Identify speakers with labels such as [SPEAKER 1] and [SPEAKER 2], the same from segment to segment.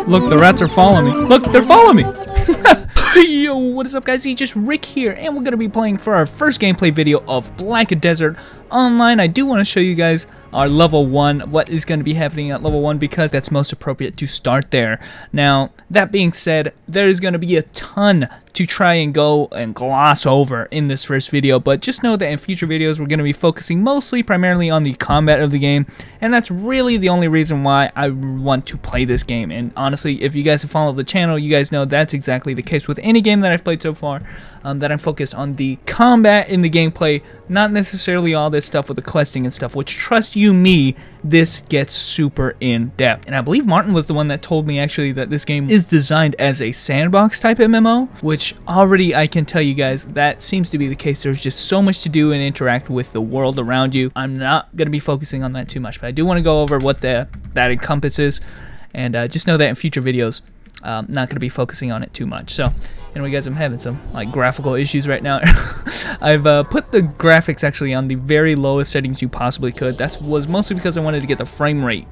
[SPEAKER 1] Look, the rats are following me. Look, they're following me. Yo, what is up, guys? It's just Rick here, and we're going to be playing for our first gameplay video of Black Desert Online. I do want to show you guys our level 1, what is going to be happening at level 1, because that's most appropriate to start there. Now, that being said, there is going to be a ton to try and go and gloss over in this first video, but just know that in future videos we're going to be focusing primarily on the combat of the game, and that's really the only reason why I want to play this game. And honestly, if you guys have followed the channel, you guys know that's exactly the case with any game that I've played so far, that I'm focused on the combat in the gameplay, not necessarily all this stuff with the questing and stuff, which, trust you me, this gets super in-depth. And I believe Martin was the one that told me actually that this game is designed as a sandbox type MMO, which already I can tell you guys that seems to be the case. There's just so much to do and interact with the world around you. I'm not going to be focusing on that too much, but I do want to go over what that encompasses, and just know that in future videos not going to be focusing on it too much. So anyway, guys, I'm having some graphical issues right now. I've put the graphics actually on the very lowest settings you possibly could. That was mostly because I wanted to get the frame rate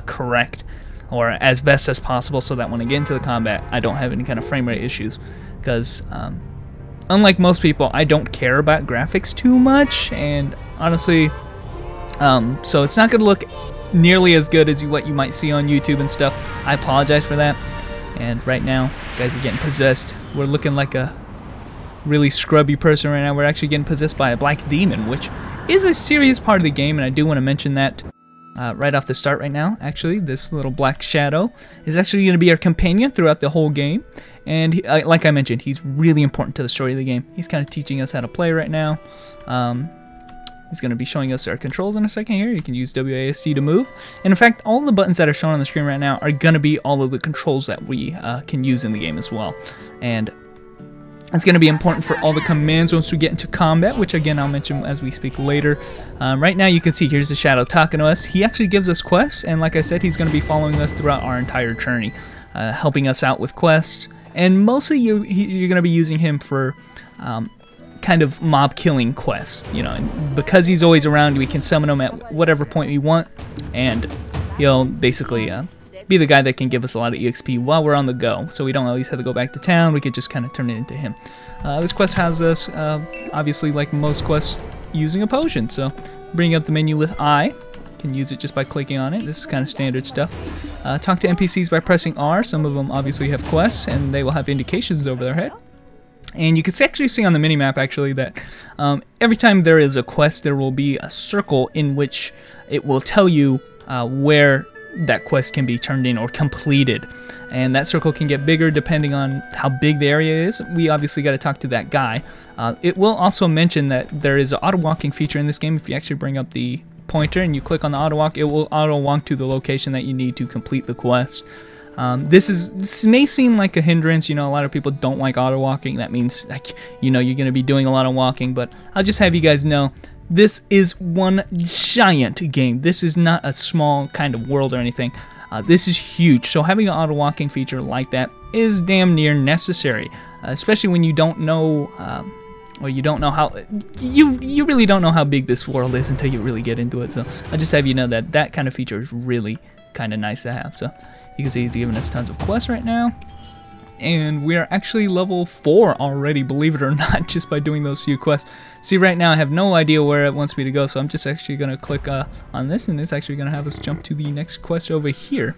[SPEAKER 1] correct, or as best as possible, so that when I get into the combat I don't have any kind of frame rate issues, because unlike most people, I don't care about graphics too much, and honestly so it's not going to look nearly as good as what you might see on YouTube and stuff. I apologize for that. And right now, guys, we're getting possessed. We're looking like a really scrubby person right now. We're actually getting possessed by a black demon, which is a serious part of the game, and I do want to mention that right off the start right now. Actually, this little black shadow is actually going to be our companion throughout the whole game. And like I mentioned, he's really important to the story of the game. He's kind of teaching us how to play right now. He's going to be showing us our controls in a second here. You can use WASD to move. And in fact, all the buttons that are shown on the screen right now are going to be all of the controls that we can use in the game as well. And it's going to be important for all the commands once we get into combat, which again I'll mention as we speak later. Right now you can see here's the shadow talking to us. He actually gives us quests, and like I said, he's going to be following us throughout our entire journey, helping us out with quests. And mostly you're going to be using him for kind of mob killing quests, you know, and because he's always around, we can summon him at whatever point we want, and he'll basically be the guy that can give us a lot of EXP while we're on the go, so we don't always have to go back to town. We could just kind of turn it into him. This quest has us, obviously like most quests, using a potion, so bring up the menu with I. You can use it just by clicking on it. This is kind of standard stuff. Talk to NPCs by pressing R. Some of them obviously have quests, and they will have indications over their head. And you can actually see on the minimap actually that every time there is a quest, there will be a circle in which it will tell you where that quest can be turned in or completed. And that circle can get bigger depending on how big the area is. We obviously got to talk to that guy. It will also mention that there is an auto-walking feature in this game. If you actually bring up the pointer and you click on the auto-walk, it will auto-walk to the location that you need to complete the quest. This may seem like a hindrance, you know, a lot of people don't like auto walking. That means, like, you know, you're going to be doing a lot of walking, but I'll just have you guys know this is one giant game. This is not a small kind of world or anything. This is huge, so having an auto walking feature like that is damn near necessary, especially when you don't know or you don't know how you really don't know how big this world is until you really get into it. So I'll just have you know that that kind of feature is really kind of nice to have. So you can see he's giving us tons of quests right now. And we are actually level 4 already, believe it or not, just by doing those few quests. See, right now I have no idea where it wants me to go, so I'm just actually going to click on this, and it's actually going to have us jump to the next quest over here,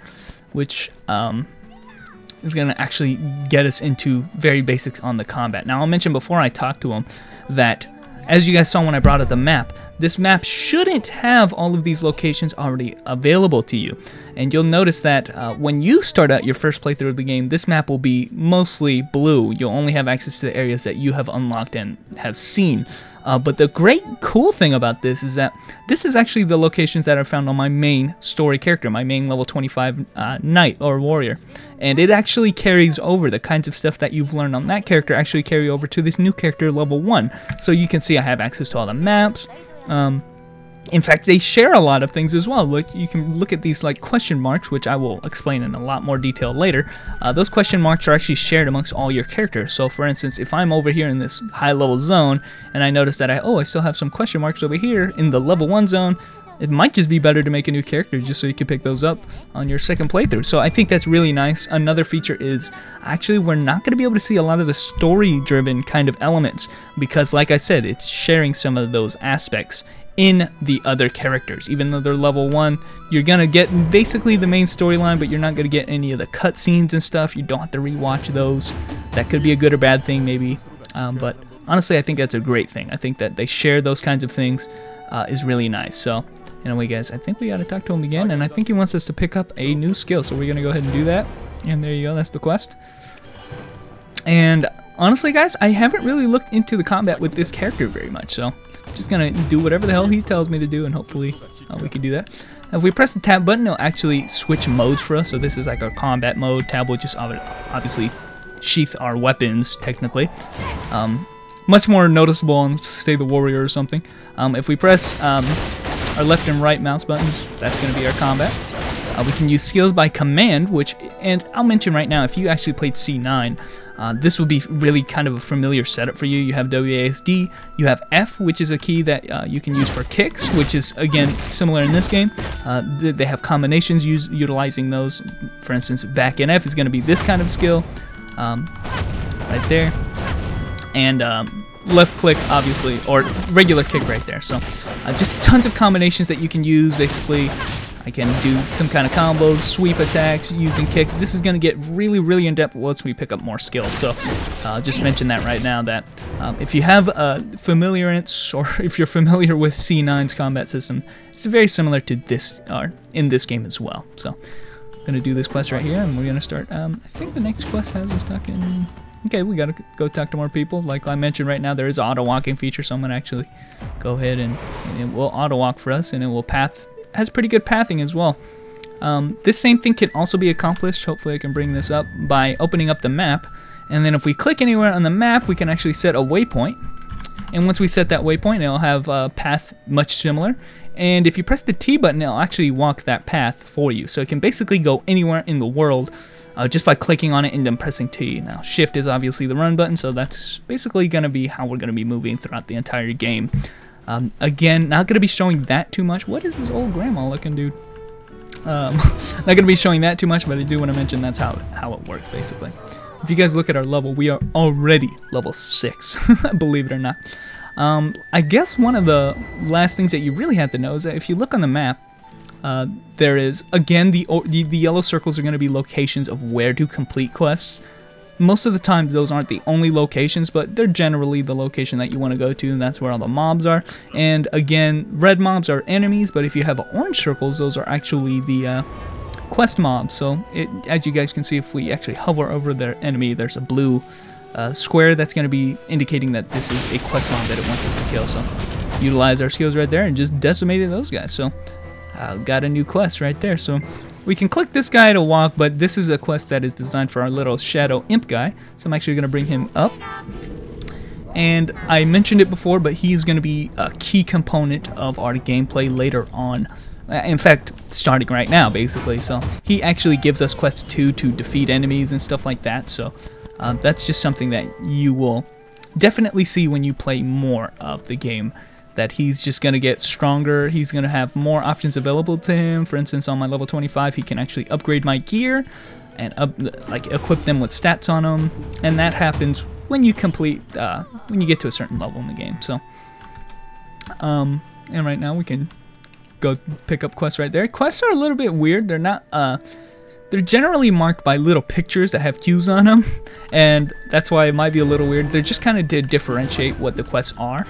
[SPEAKER 1] which is going to actually get us into very basics on the combat. Now, I'll mention before I talk to him that, as you guys saw when I brought up the map, this map shouldn't have all of these locations already available to you. And you'll notice that when you start out your first playthrough of the game, this map will be mostly blue. You'll only have access to the areas that you have unlocked and have seen. But the great cool thing about this is that this is actually the locations that are found on my main story character, my main level 25 knight or warrior. And it actually carries over. The kinds of stuff that you've learned on that character actually carry over to this new character level 1. So you can see I have access to all the maps. In fact, they share a lot of things as well. Look, you can look at these like question marks, which I will explain in a lot more detail later. Those question marks are actually shared amongst all your characters. So for instance, if I'm over here in this high level zone and I notice that I still have some question marks over here in the level 1 zone, it might just be better to make a new character just so you can pick those up on your second playthrough. So I think that's really nice. Another feature is actually we're not going to be able to see a lot of the story-driven kind of elements because, like I said, it's sharing some of those aspects in the other characters. Even though they're level 1, you're going to get basically the main storyline, but you're not going to get any of the cutscenes and stuff. You don't have to rewatch those. That could be a good or bad thing maybe, but honestly I think that's a great thing. I think that they share those kinds of things is really nice. So anyway guys, I think we got to talk to him again, and I think he wants us to pick up a new skill, so we're going to go ahead and do that. And there you go, that's the quest. And honestly guys, I haven't really looked into the combat with this character very much, so I'm just going to do whatever the hell he tells me to do, and hopefully we can do that. If we press the tab button, it'll actually switch modes for us. So this is like our combat mode. Tab will just obviously sheath our weapons, technically. Much more noticeable on, say, the warrior or something. If we press our left and right mouse buttons, that's going to be our combat. We can use skills by command, and I'll mention right now, if you actually played C9, this would be really kind of a familiar setup for you. You have WASD, you have F, which is a key that you can use for kicks, which is, again, similar in this game. They have combinations utilizing those. For instance, back in F is going to be this kind of skill, right there. And left click, obviously, or regular kick right there. So just tons of combinations that you can use. Basically, I can do some kind of combos, sweep attacks using kicks. This is going to get really, really in-depth once we pick up more skills. So I'll just mention that right now, that if you have familiarance, or if you're familiar with C9's combat system, it's very similar to this, in this game as well. So I'm going to do this quest right here, and we're going to start. I think the next quest has us talking. Okay, we gotta go talk to more people. Like I mentioned right now, there is an auto-walking feature, so I'm gonna actually go ahead and it will auto-walk for us, and it will has pretty good pathing as well. This same thing can also be accomplished, hopefully I can bring this up, by opening up the map, and then if we click anywhere on the map, we can actually set a waypoint, and once we set that waypoint, it'll have a path much similar, and if you press the T button, it'll actually walk that path for you, so it can basically go anywhere in the world just by clicking on it and then pressing T. Now, shift is obviously the run button, so that's basically going to be how we're going to be moving throughout the entire game. Again, not going to be showing that too much. What is this old grandma looking dude? Not going to be showing that too much, but I do want to mention that's how it works, basically. If you guys look at our level, we are already level 6, believe it or not. I guess one of the last things that you really have to know is that if you look on the map, there is, again, the yellow circles are going to be locations of where to complete quests. Most of the time, those aren't the only locations, but they're generally the location that you want to go to, and that's where all the mobs are. And again, red mobs are enemies, but if you have orange circles, those are actually the quest mobs. So, as you guys can see, if we actually hover over their enemy, there's a blue square that's going to be indicating that this is a quest mob that it wants us to kill. So, utilize our skills right there and just decimated those guys. So, got a new quest right there. So we can click this guy to walk, but this is a quest that is designed for our little shadow imp guy. So I'm actually going to bring him up. And I mentioned it before, but he's going to be a key component of our gameplay later on. In fact, starting right now, basically. So he actually gives us quests too, to defeat enemies and stuff like that. So that's just something that you will definitely see when you play more of the game. That he's just going to get stronger, he's going to have more options available to him. For instance, on my level 25, he can actually upgrade my gear and equip them with stats on them, and that happens when you complete, when you get to a certain level in the game. So, and right now we can go pick up quests right there. Quests are a little bit weird. They're not, they're generally marked by little pictures that have Q's on them, and that's why it might be a little weird. They're just kind of to differentiate what the quests are.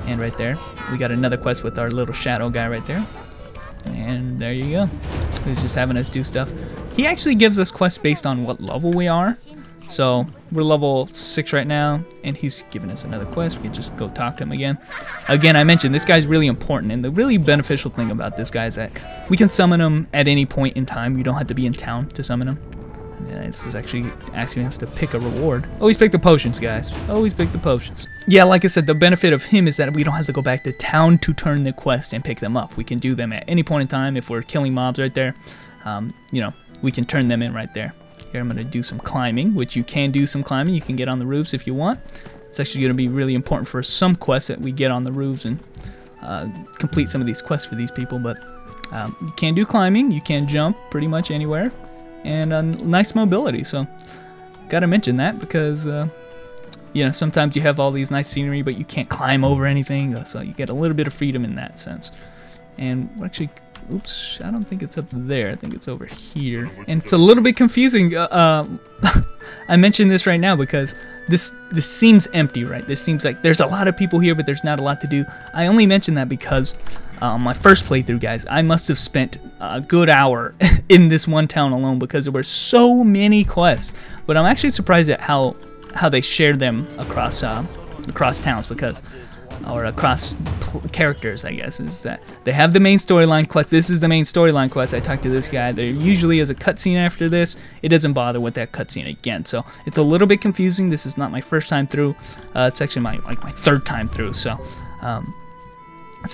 [SPEAKER 1] And right there, we got another quest with our little shadow guy right there. And there you go. He's just having us do stuff. He actually gives us quests based on what level we are. So we're level 6 right now, and he's giving us another quest. We can just go talk to him again. Again, I mentioned this guy's really important, and the really beneficial thing about this guy is that we can summon him at any point in time. You don't have to be in town to summon him. And this is actually asking us to pick a reward. Always pick the potions, guys. Always pick the potions. Yeah, like I said, the benefit of him is that we don't have to go back to town to turn the quest and pick them up. We can do them at any point in time. If we're killing mobs right there, you know, we can turn them in right there. Here I'm going to do some climbing, which you can do some climbing. You can get on the roofs if you want. It's actually going to be really important for some quests that we get on the roofs and complete some of these quests for these people. But you can do climbing, you can jump pretty much anywhere, and nice mobility. So gotta mention that because you know, sometimes you have all these nice scenery, but you can't climb over anything, so you get a little bit of freedom in that sense. And we're actually, oops, I don't think it's up there. I think it's over here. And it's a little bit confusing. I mention this right now because this seems empty, right? This seems like there's a lot of people here, but there's not a lot to do. I only mention that because my first playthrough, guys, I must have spent a good hour in this one town alone because there were so many quests. But I'm actually surprised at how they shared them across towns, because, or across characters, I guess, is that they have the main storyline quest. This is the main storyline quest. I talked to this guy. There usually is a cutscene after this. It doesn't bother with that cutscene again, so it's a little bit confusing. This is not my first time through. It's actually my third time through. So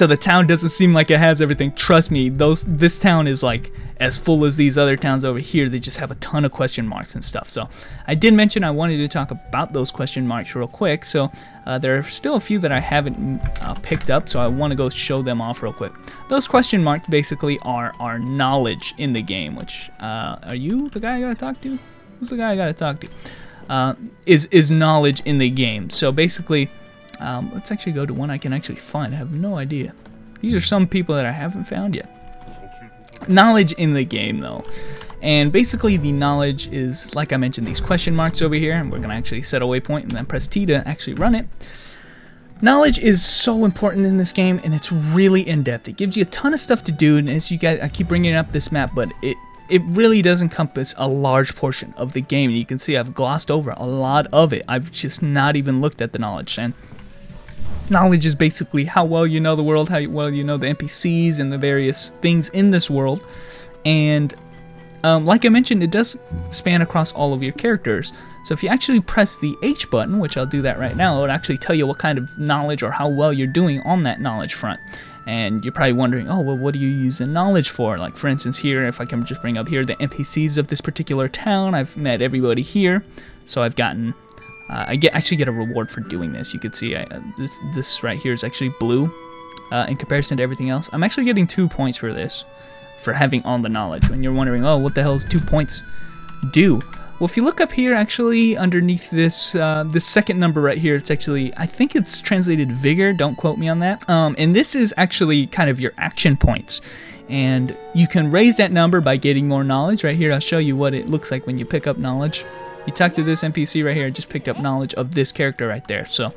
[SPEAKER 1] the town doesn't seem like it has everything. Trust me, this town is like as full as these other towns over here. They just have a ton of question marks and stuff. So I did mention I wanted to talk about those question marks real quick. So there are still a few that I haven't picked up, so I want to go show them off real quick. Those question marks basically are knowledge in the game, which, are you the guy I gotta talk to? Who's the guy I gotta talk to? Is knowledge in the game. So basically, let's actually go to one I can actually find. I have no idea. These are some people that I haven't found yet. Knowledge in the game, though. And basically the knowledge is, like I mentioned, these question marks over here, and we're going to actually set a waypoint and then press T to actually run it. Knowledge is so important in this game, and it's really in-depth. It gives you a ton of stuff to do, and as you guys, I keep bringing up this map, but it really does encompass a large portion of the game. And you can see I've glossed over a lot of it. I've just not even looked at the knowledge. And knowledge is basically how well you know the world, how well you know the NPCs and the various things in this world. And like I mentioned, it does span across all of your characters. So if you actually press the H button, which I'll do that right now, it would actually tell you what kind of knowledge or how well you're doing on that knowledge front. And you're probably wondering, oh, well, what do you use the knowledge for? Like, for instance, here, if I can just bring up here the NPCs of this particular town, I've met everybody here. So I've gotten, I actually get a reward for doing this. You can see this right here is actually blue in comparison to everything else. I'm actually getting 2 points for this, for having on the knowledge. When you're wondering, oh, what the hell does 2 points do? Well, if you look up here, actually, underneath this this second number right here, it's actually, I think it's translated vigor, don't quote me on that. And this is actually kind of your action points. And you can raise that number by getting more knowledge. Right here, I'll show you what it looks like when you pick up knowledge. You talk to this NPC right here, I just picked up knowledge of this character right there. So,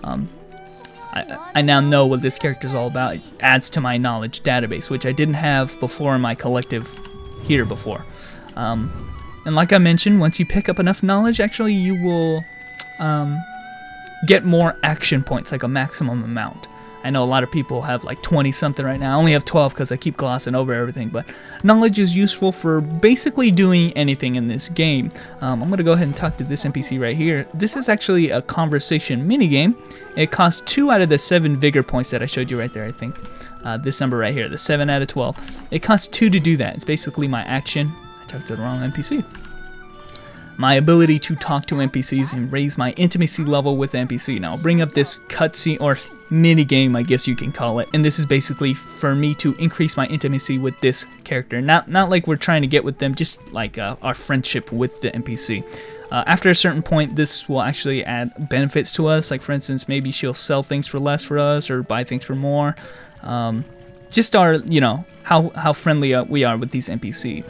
[SPEAKER 1] I now know what this character is all about. It adds to my knowledge database, which I didn't have before in my collective here before. And like I mentioned, once you pick up enough knowledge, actually you will get more action points, like a maximum amount. I know a lot of people have like 20 something right now. I only have 12 because I keep glossing over everything, but knowledge is useful for basically doing anything in this game. I'm going to go ahead and talk to this NPC right here. This is actually a conversation minigame. It costs 2 out of the 7 vigor points that I showed you right there, I think. This number right here, the 7 out of 12. It costs 2 to do that. It's basically my action. I talked to the wrong NPC. My ability to talk to NPCs and raise my intimacy level with the NPC. Now, I'll bring up this cutscene or mini game, I guess you can call it, and this is basically for me to increase my intimacy with this character. Not like we're trying to get with them, just like our friendship with the NPC. After a certain point, this will actually add benefits to us. Like, for instance, maybe she'll sell things for less for us or buy things for more. Just our, you know, how friendly we are with these NPCs.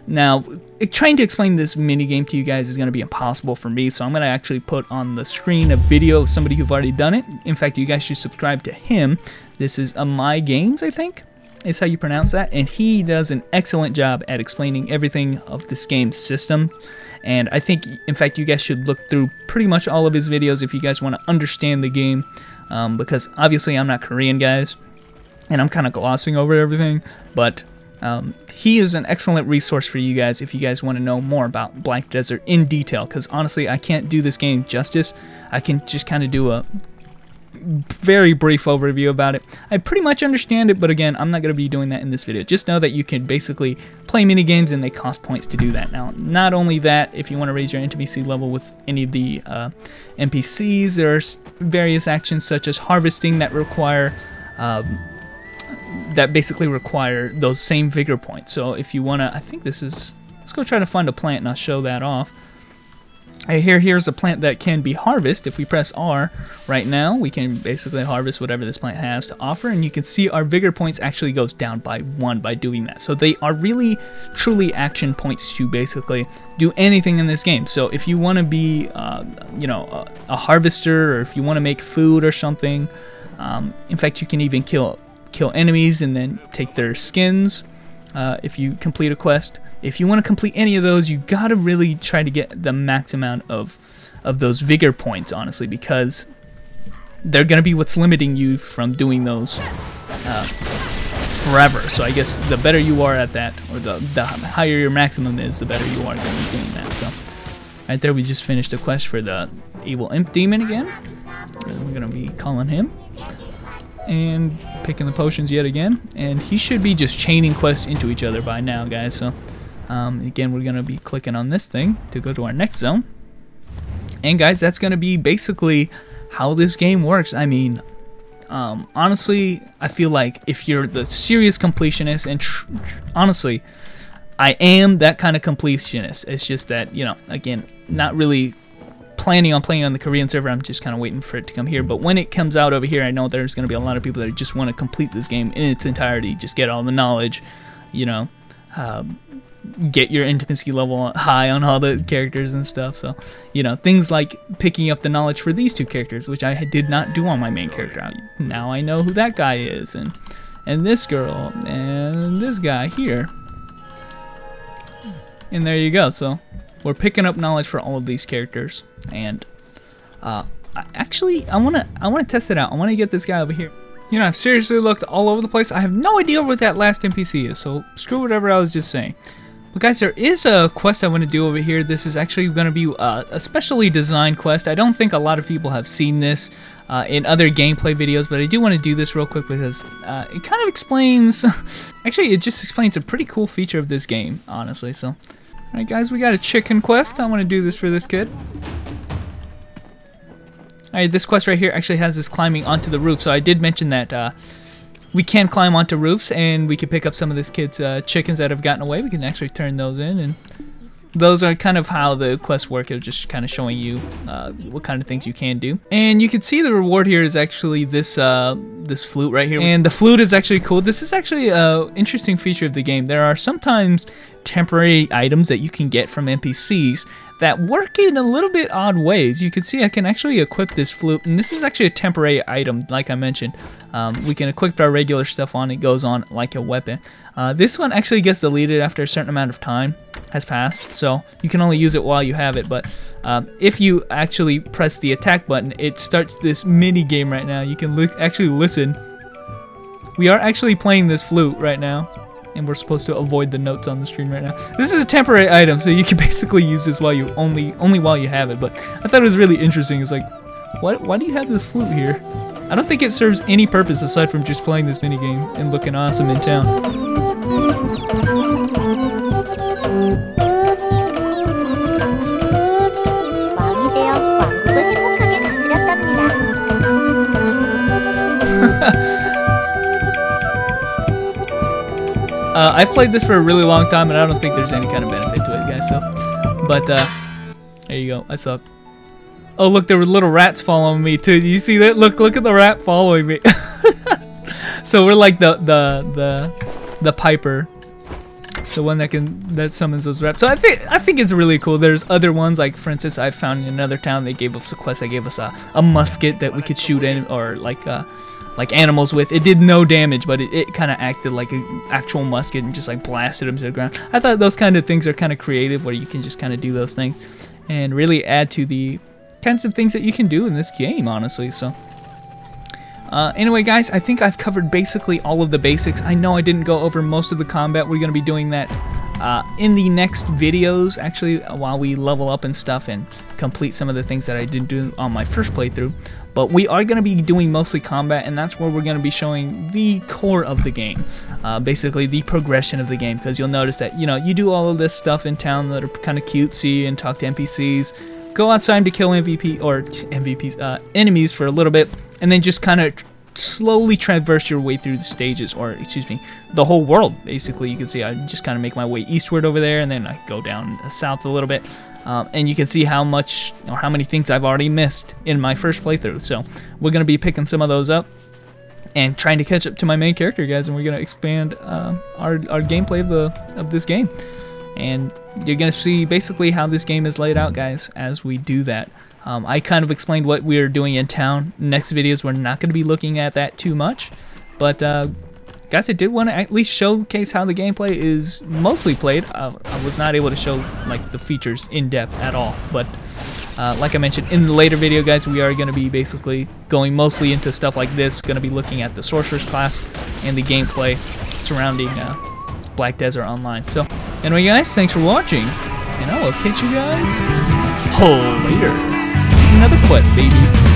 [SPEAKER 1] Now, trying to explain this minigame to you guys is going to be impossible for me, so I'm going to actually put on the screen a video of somebody who've already done it. In fact, you guys should subscribe to him. This is My Games, I think, is how you pronounce that, and he does an excellent job at explaining everything of this game's system. And I think, in fact, you guys should look through pretty much all of his videos if you guys want to understand the game, because obviously I'm not Korean, guys, and I'm kind of glossing over everything, but he is an excellent resource for you guys if you guys want to know more about Black Desert in detail, because honestly, I can't do this game justice. I can just kind of do a very brief overview about it. I pretty much understand it, but again, I'm not going to be doing that in this video. Just know that you can basically play mini games and they cost points to do that. Now, not only that, if you want to raise your intimacy level with any of the NPCs, there's various actions such as harvesting that require that basically require those same vigor points. So if you want to, I think this is, let's go try to find a plant and I'll show that off. Here's a plant that can be harvested. If we press R right now, we can basically harvest whatever this plant has to offer, and you can see our vigor points actually goes down by 1 by doing that. So they are really truly action points to basically do anything in this game. So if you want to be you know, a harvester, or if you want to make food or something, in fact you can even kill enemies and then take their skins if you complete a quest. If you want to complete any of those, you gotta really try to get the max amount of those vigor points, honestly, because they're gonna be what's limiting you from doing those forever. So I guess the better you are at that, or the higher your maximum is, the better you are gonna be doing that. So right there, we just finished a quest for the evil imp demon again. And we're gonna be calling him and picking the potions yet again, and he should be just chaining quests into each other by now, guys. So again, we're gonna be clicking on this thing to go to our next zone, and guys, that's gonna be basically how this game works. I mean, honestly, I feel like if you're the serious completionist, and honestly, I am that kind of completionist. It's just that, you know, again, not really planning on playing on the Korean server. I'm just kind of waiting for it to come here. But when it comes out over here, I know there's going to be a lot of people that just want to complete this game in its entirety, just get all the knowledge, you know, get your intimacy level high on all the characters and stuff. So, you know, things like picking up the knowledge for these two characters, which I did not do on my main character. Now I know who that guy is, and this girl, and this guy here. And there you go. So we're picking up knowledge for all of these characters, and actually, I wanna test it out. I wanna get this guy over here. You know, I've seriously looked all over the place. I have no idea what that last NPC is, so screw whatever I was just saying. But guys, there is a quest I want to do over here. This is actually going to be a specially designed quest. I don't think a lot of people have seen this in other gameplay videos, but I do want to do this real quick because it kind of explains... actually, it just explains a pretty cool feature of this game, honestly. So, alright guys, we got a chicken quest. I want to do this for this kid. Alright, this quest right here actually has us climbing onto the roof. So I did mention that we can climb onto roofs, and we can pick up some of this kid's chickens that have gotten away. We can actually turn those in, and those are kind of how the quests work. It's just kind of showing you what kind of things you can do. And you can see the reward here is actually this this flute right here. And the flute is actually cool. This is actually an interesting feature of the game. There are sometimes temporary items that you can get from NPCs that work in a little bit odd ways. You can see I can actually equip this flute, and this is actually a temporary item, like I mentioned. We can equip our regular stuff on, it goes on like a weapon. This one actually gets deleted after a certain amount of time has passed, so you can only use it while you have it. But if you actually press the attack button, it starts this mini game right now. You can actually listen. We are actually playing this flute right now, and we're supposed to avoid the notes on the screen right now. This is a temporary item, so you can basically use this while you only while you have it. But I thought it was really interesting. It's like, why do you have this flute here? I don't think it serves any purpose aside from just playing this minigame and looking awesome in town. I've played this for a really long time, and I don't think there's any kind of benefit to it, guys. So, but there you go. I suck. Oh, look, there were little rats following me too. Do you see that? Look at the rat following me. So we're like the piper, the one that summons those rats. So I think it's really cool. There's other ones, like for instance, I found in another town they gave us a quest. They gave us a musket that we could shoot in, or like animals with. It did no damage, but it kind of acted like an actual musket and just like blasted them to the ground. I thought those kind of things are kind of creative, where you can just kind of do those things and really add to the kinds of things that you can do in this game, honestly. So anyway, guys, I think I've covered basically all of the basics. I know I didn't go over most of the combat. We're going to be doing that in the next videos, actually, while we level up and stuff and complete some of the things that I didn't do on my first playthrough. But we are going to be doing mostly combat, and that's where we're going to be showing the core of the game, basically the progression of the game, because you'll notice that, you know, you do all of this stuff in town that are kind of cutesy and talk to NPCs, go outside to kill enemies for a little bit, and then just kind of slowly traverse your way through the stages, or excuse me, the whole world. Basically, you can see I just kind of make my way eastward over there, and then I go down south a little bit, and you can see how much or how many things I've already missed in my first playthrough. So we're gonna be picking some of those up and trying to catch up to my main character, guys, and we're gonna expand our gameplay of this game. And you're gonna see basically how this game is laid out, guys, as we do that. I kind of explained what we're doing in town. Next videos, we're not going to be looking at that too much. But, guys, I did want to at least showcase how the gameplay is mostly played. I was not able to show, like, the features in depth at all. But, like I mentioned, in the later video, guys, we are going to be basically going mostly into stuff like this. Going to be looking at the Sorcerer's class and the gameplay surrounding Black Desert Online. So, anyway, guys, thanks for watching. And I will catch you guys later. Another quest, baby.